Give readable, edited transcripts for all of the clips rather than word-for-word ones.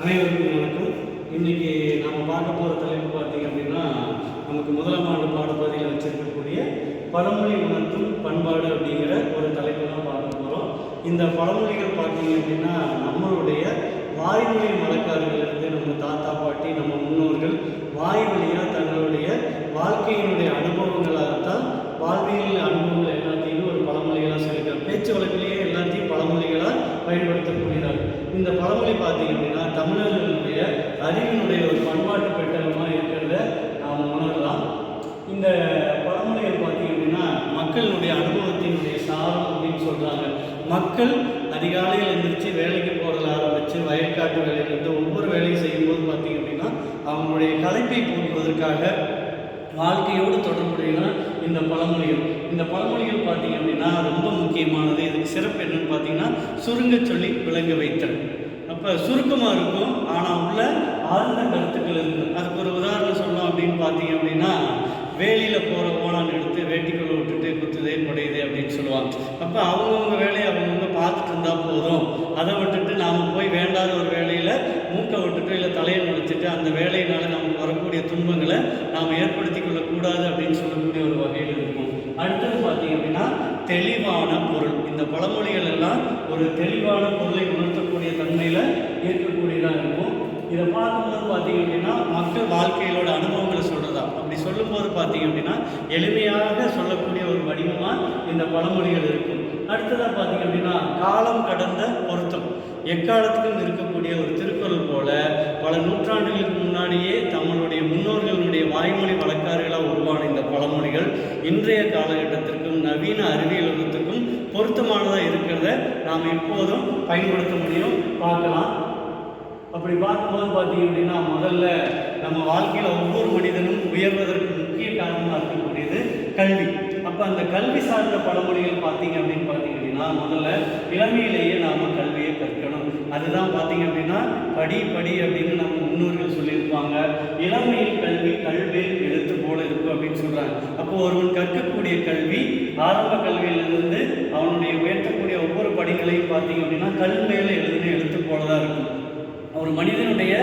அனைவருக்கும் வணக்கம். இன்னைக்கு நம்ம பார்க்க போகிற தலைப்பு பார்த்தீங்க அப்படின்னா, நமக்கு முதலாம் ஆண்டு பாடப்பகுதியில் வச்சிருக்கக்கூடிய பழமொழி உணர்த்தும் பண்பாடு அப்படிங்கிற ஒரு தலைப்பு தான் பார்க்க போகிறோம். இந்த பழமொழிகள் பார்த்தீங்க அப்படின்னா, நம்மளுடைய வாய்மொழி வழக்காறுகளிலிருந்து நம்ம தாத்தா பாட்டி நம்ம முன்னோர்கள் வாய்மொழியாக தங்களுடைய வாழ்க்கையினுடைய அனுபவங்களாகத்தான் வாழ்வியல் அனுபவங்கள் எல்லாத்தையுமே ஒரு பழமொழிகளாக சொல்லியிருக்காங்க. பேச்சு வழக்கிலேயே எல்லாத்தையும் பழமொழிகளாக பயன்படுத்தக்கூடியதாக இந்த பழமொழி பார்த்தீங்க அப்படின்னா தமிழர்களுடைய அறிவினுடைய ஒரு பண்பாட்டு பெட்டகமாக இருக்கிறத நாம் உணரலாம். இந்த பழமொழிகள் பார்த்தீங்க அப்படின்னா மக்களுடைய அனுபவத்தினுடைய சாரம் அப்படின்னு சொல்கிறாங்க. மக்கள் அதிகாலையில் எழுந்திரிச்சு வேலைக்கு போகிறத ஆரம்பித்து வயற்காட்டு வேலையிலேருந்து ஒவ்வொரு வேலையும் செய்யும்போது பார்த்தீங்க அப்படின்னா அவங்களுடைய களைப்பை போக்குவதற்காக வாழ்க்கையோடு தொடர்புடையதான் இந்த பழமொழிகள். இந்த பழமொழிகள் பார்த்தீங்க அப்படின்னா ரொம்ப முக்கியமானது. இதுக்கு சிறப்பு என்னன்னு பார்த்தீங்கன்னா சுருங்க சொல்லி விளங்க வைத்தல். அப்போ சுருக்கமாக இருக்கும், ஆனால் உள்ள ஆழ்ந்த கருத்துக்கள் இருக்கும். அதுக்கு ஒரு உதாரணம் சொல்லணும் அப்படின்னு பார்த்தீங்க அப்படின்னா, வேலியில் போகிற ஓனான் எடுத்து வேட்டிக்குள்ளே விட்டுட்டு குத்துதே குடையுதே அப்படின்னு சொல்லுவாங்க. அப்போ அவங்கவுங்க வேலையை அவங்கவுங்க பார்த்துட்டு இருந்தால் போதும், அதை விட்டுட்டு நாம் போய் வேண்டாத ஒரு வேலையில் மூக்கை விட்டுட்டு இல்லை தலையை நுழைச்சிட்டு அந்த வேலையினால் நமக்கு வரக்கூடிய துன்பங்களை நாம் ஏற்படுத்தி கொள்ளக்கூடாது அப்படின்னு சொல்லக்கூடிய ஒரு வகையில் இருக்கும். அடுத்தது பார்த்தீங்க அப்படின்னா தெளிவான பொருள். இந்த பழமொழிகள் எல்லாம் ஒரு தெளிவான பொருளை உணர்த்தக்கூடிய தன்மையில் இருக்கக்கூடியதாக இருக்கும். இதை பார்க்கும்போது பார்த்தீங்க அப்படின்னா மக்கள் வாழ்க்கையிலோட அனுபவங்களை சொல்கிறதா அப்படி சொல்லும்போது பார்த்தீங்க அப்படின்னா எளிமையாக சொல்லக்கூடிய ஒரு வடிவமாக இந்த பழமொழிகள் இருக்கும். அடுத்ததாக பார்த்தீங்க அப்படின்னா காலம் கடந்த பொருத்தம். எக்காலத்துக்கும் இருக்கக்கூடிய ஒரு திருக்குறள் போல பல நூற்றாண்டுகளுக்கு முன்னாடியே தங்களுடைய முன்னோர்களுடைய வாய்மொழி வழக்காறுகளாக உருவான இந்த பழமொழிகள் இன்றைய காலகட்டத்திற்கும் நவீன அறிவியல் உலகத்துக்கும் பொருத்தமானதாக இருக்கிறத நாம் எப்போதும் பயன்படுத்த முடியும், பார்க்கலாம். அப்படி பார்க்கும்போது பார்த்தீங்க அப்படின்னா முதல்ல நம்ம வாழ்க்கையில் ஒவ்வொரு மனிதனும் உயர்வதற்கு முக்கிய காரணமாக இருக்கக்கூடியது கல்வி. அப்போ அந்த கல்வி சார்ந்த பழமொழிகள் பார்த்தீங்க அப்படின்னு பார்த்தீங்க அப்படின்னா முதல்ல இளமையிலேயே நாம் கல்வியை கற்கணும். அதுதான் பார்த்தீங்க அப்படின்னா படி அப்படின்னு நம்ம முன்னோர்கள் சொல்லியிருப்பாங்க. இளமையில் கல்வி கல்வியில் எழுத்து போல இருக்கும் அப்படின்னு சொல்கிறாங்க. அப்போ ஒருவன் கற்கக்கூடிய கல்வி ஆரம்ப கல்வியிலிருந்து அவனுடைய உயர்த்தக்கூடிய ஒவ்வொரு படிகளையும் பார்த்தீங்க அப்படின்னா கல் மேலே எழுதின எழுத்து போல தான் இருக்கும். ஒரு மனிதனுடைய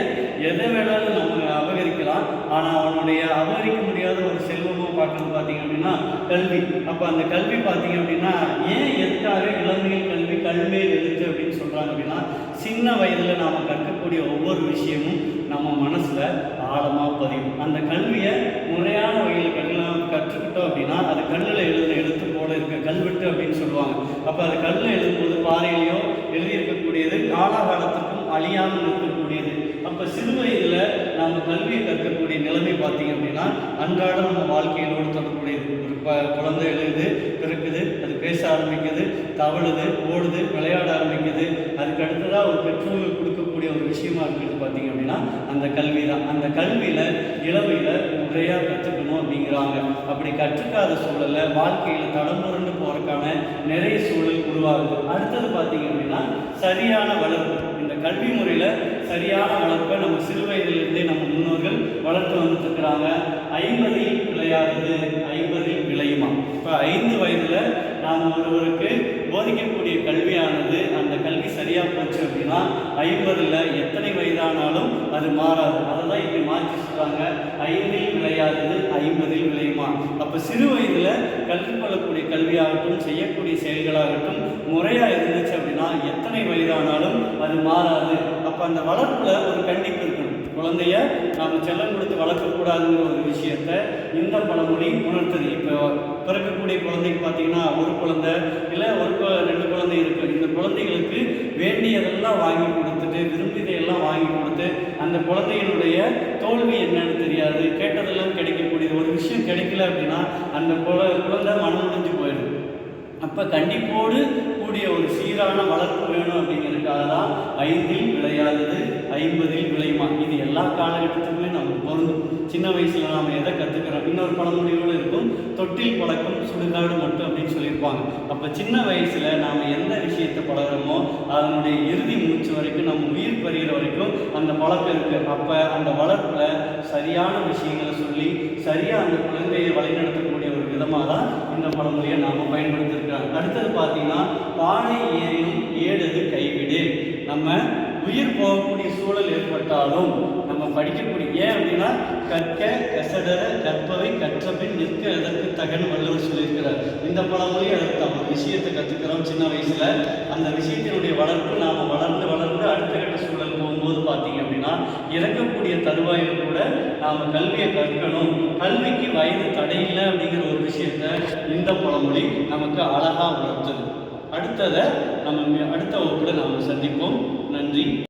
எதை வேணாலும் நம்ம அபகரிக்கலாம், ஆனால் அவனுடைய அபகரிக்க முடியாத ஒரு செல்வமாக பார்க்கறது பார்த்தீங்க அப்படின்னா கல்வி. அப்போ அந்த கல்வி பார்த்தீங்க அப்படின்னா ஏன் எதுக்காக இளமையில் கல்வி கல்வியில் எழுத்து அப்படின்னு சொல்கிறாங்க அப்படின்னா சின்ன வயதில் நாம் கற்கக்கூடிய ஒவ்வொரு விஷயமும் நம்ம மனசில் ஆழமாக பதியும். அந்த கல்வியை முறையான வகையில் கற்றுக்கிட்டோம் அப்படின்னா அது கல்லில் எழுதின எழுத்து போல இருக்க கல்வெட்டு அப்படின்னு சொல்லுவாங்க. அப்போ அது கல்லில் எழுதும்போது பாறையிலையோ எழுதியிருக்கக்கூடியது காலாகாலத்துக்கும் அழியாமல் இருக்கக்கூடியது. அப்போ சிறு வயதில் நாம் கல்வியை கற்கக்கூடிய நிலைமை பார்த்தீங்க அப்படின்னா அன்றாடம் நம்ம வாழ்க்கையிலோடு தொடர்புடையது. ஒரு குழந்தை எழுது பிறக்குது, அது பேச ஆரம்பிக்குது, தவழுது, ஓடுது, விளையாட ஆரம்பிக்குது. அதுக்கு அடுத்ததாக ஒரு பெற்றோர்கள் கொடுக்கக்கூடிய ஒரு விஷயமா இருக்குது பார்த்தீங்க அப்படின்னா அந்த கல்வி தான். அந்த கல்வியில் இளமையில் முறையாக கற்றுக்கணும் அப்படிங்கிறாங்க. அப்படி கற்றுக்காத சூழலில் வாழ்க்கையில் தடம்புரண்டு போகிறதுக்கான நிறைய சூழல் உருவாகுது. அடுத்தது பார்த்தீங்க அப்படின்னா சரியான வளர்ப்பு. இந்த கல்வி முறையில் சரியான வளர்ப்பை நம்ம சிறு வயதிலிருந்தே நம்ம முன்னோர்கள் வளர்த்து வந்துட்டு இருக்கிறாங்க. 50 விளையாடுது 50 விளையுமா. இப்போ 5 வயதில் நாம் ஒருவருக்கு போதிக்கக்கூடிய கல்வியானது அந்த கல்வி சரியாக போச்சு அப்படின்னா 50ல் எத்தனை வயதானாலும் அது மாறாது. அதை தான் இப்படி மாற்றி சொல்கிறாங்க, 5 விளையாடுது 50 விளையுமா. அப்போ சிறு வயதில் கற்றுக்கொள்ளக்கூடிய கல்வியாகட்டும் செய்யக்கூடிய செயல்களாகட்டும் முறையாக இருந்துச்சு அப்படின்னா எத்தனை வயதானாலும் அது மாறாது. அப்போ அந்த வளர்ப்பில் ஒரு கண்டிப்பு இருக்கணும். குழந்தைய நாம் செல்லம் கொடுத்து வளர்க்கக்கூடாதுங்கிற ஒரு விஷயத்த இந்த பழமொழி உணர்த்துது. இப்போ பிறக்கக்கூடிய குழந்தைக்கு பார்த்தீங்கன்னா ஒரு குழந்தை இல்லை 2 குழந்தை இருக்குது. இந்த குழந்தைகளுக்கு வேண்டியதெல்லாம் வாங்கி கொடுத்துட்டு விரும்பியதையெல்லாம் வாங்கி கொடுத்து அந்த குழந்தையினுடைய தோல்வி என்னன்னு தெரியாது, கேட்டதெல்லாம் கிடைக்கக்கூடியது. ஒரு விஷயம் கிடைக்கல அப்படின்னா அந்த குழந்தை மனமுடிஞ்சு போயிடுது. அப்போ கண்டிப்போடு கூடிய ஒரு சீரான வளர்ப்பு வேணும் அப்படிங்கிறதுக்காக தான் 5 விளையாதது 50 விளையுமா. இது எல்லா காலகட்டத்துக்குமே நமக்கு பொருந்தும். சின்ன வயசில் நாம் எதை கற்றுக்கிறோம். இன்னொரு பழமொழியோடு இருக்கும், தொட்டில் பழக்கம் சுடுகாடு மட்டும் அப்படின்னு சொல்லியிருப்பாங்க. அப்போ சின்ன வயசில் நாம் எந்த விஷயத்தை பழகிறோமோ அதனுடைய இறுதி மூச்சு வரைக்கும் நம்ம உயிர் பறிகிற வரைக்கும் அந்த பழக்கம் இருக்குது. அப்போ அந்த வளர்ப்பில் சரியான விஷயங்களை சொல்லி சரியாக அந்த குழந்தையை வழிநடத்தக்கூடிய ஒரு விதமாக தான் இந்த பழமொழியை நாம் பயன்படுத்தியிருக்கிறாங்க. அடுத்தது பார்த்தீங்கன்னா பானை ஏறினும் ஏடுது கைவிடு. நம்ம உயிர் போகக்கூடிய சூழல் ஏற்பட்டாலும் நம்ம படிக்கக்கூடிய ஏன் அப்படின்னா கற்க கசடர கற்பவை கற்றபின் நிற்க எதற்கு தகன்னு வள்ளுவர் சொல்லியிருக்கிறார். இந்த பழமொழி அதற்கு நம்ம விஷயத்தை கற்றுக்கிறோம் சின்ன வயசுல. அந்த விஷயத்தினுடைய வளர்ப்பு நாம் வளர்ந்து வளர்ந்து அடுத்த கட்ட சூழல் போகும்போது பார்த்தீங்க அப்படின்னா இறக்கக்கூடிய தருவாயில் கூட நாம் கல்வியை கற்கணும், கல்விக்கு வயது தடையில்லை அப்படிங்கிற ஒரு விஷயத்த இந்த பழமொழி நமக்கு அழகாக உணர்த்துது. அடுத்ததை நம்ம அடுத்த வகுப்பில் நாம் சந்திப்போம். நன்றி.